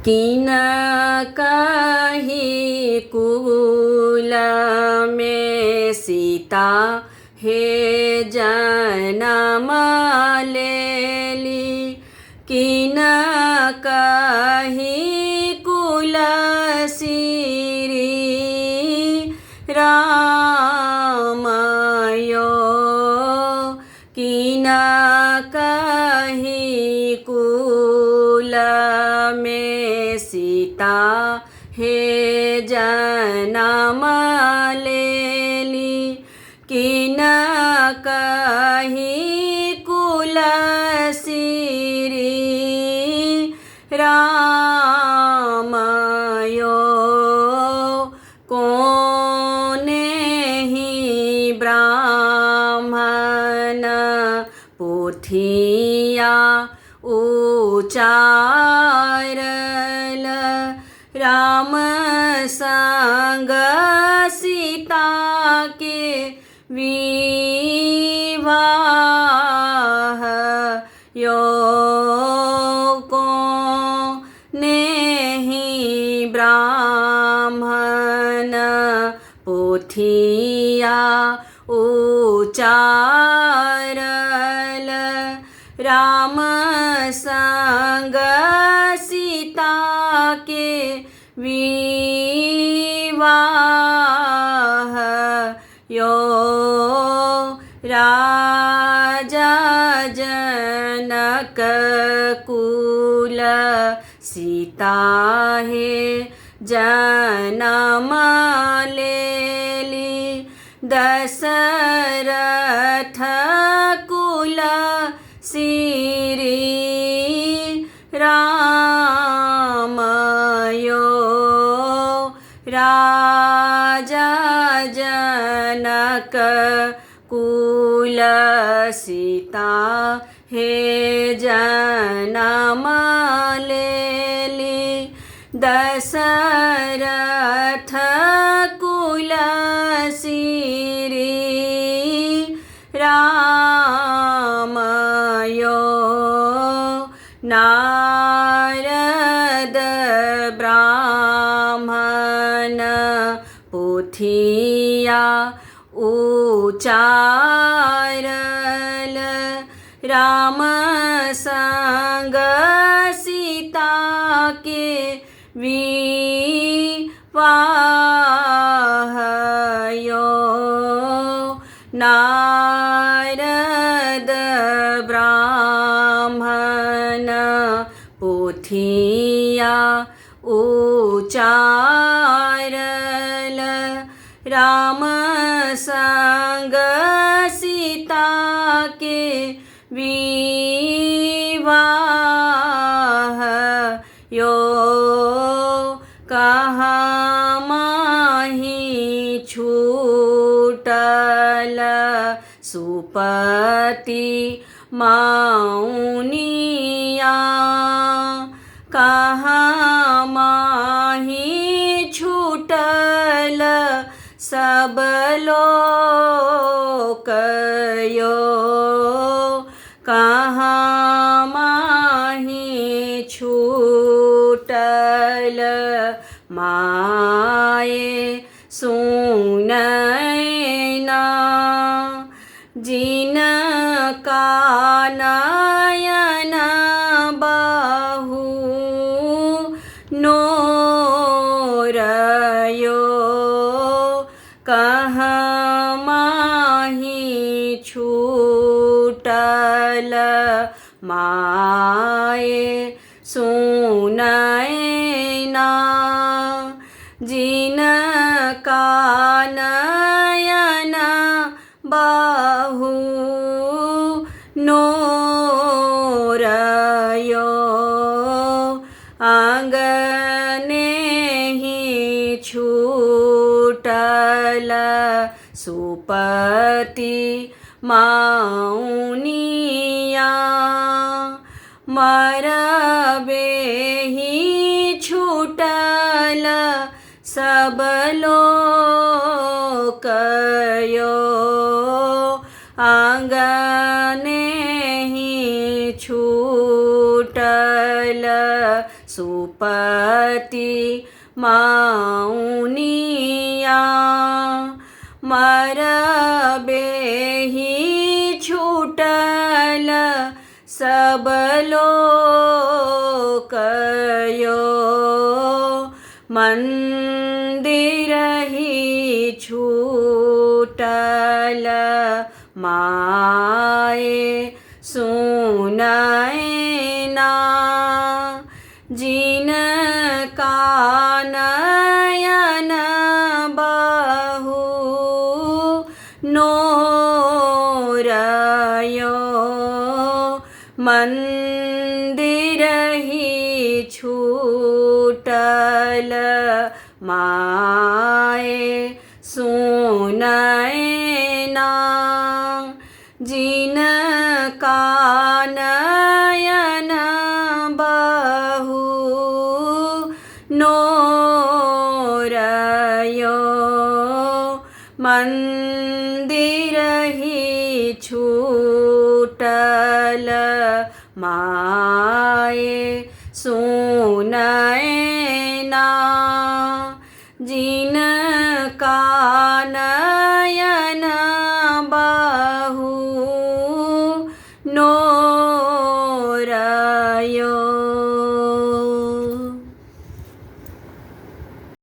किन कही कुल में सीता हे जनम लेली। किन कही कुल सिरी राम यो। किन कही कुल में सीता हे जनम लेली। किन कही कुल सिरी राम यो। कोने ही ब्राह्मण पोथिया उचारल। राम संग सीता के विवाह यो। कोने ही ब्राह्मण पोथिया उचारल। राम संग सीता के विवाह यो। राजा जनक कुल सीता हे जनम लेली। दशरथ कुल सिरी राम यो। राजा जनक कुल सीता हे जनम लेली। दशरथ कुल सिरी राम यो। नारद ब्राह्मण पोथिया उचारल। राम संग सीता के विवाह यो। नारद ब्राह्मण पोथिया उचारल। राम संग सीता के विवाह यो। कहाँ माही छूटल सुपति माउनिया। कहाँ माही छूटल सब लोक यो। कहाँ माही छूटल माए सुनैना। जिनका नयन बाहु नोर यो। कहाँ माही छूटल माए सुनैना। जिनका नयन बाहु नोर यो। आंगने ही छूटल सुपति माउनिया। मरबे ही छूटल सब लोक यो। आंगने ही छूटल સુપતિ માઉનિયા મારા બેહી છૂટલ સબલોકયો મંદિર હી છૂટલ માએ સુનૈના જીન કાનયન બહુ નોરયો મંદિર હી છૂટલ માએ સુનૈના જીન કાનયન બહુ નોરયો મંદિર હી છૂટલ માએ સુનૈના જી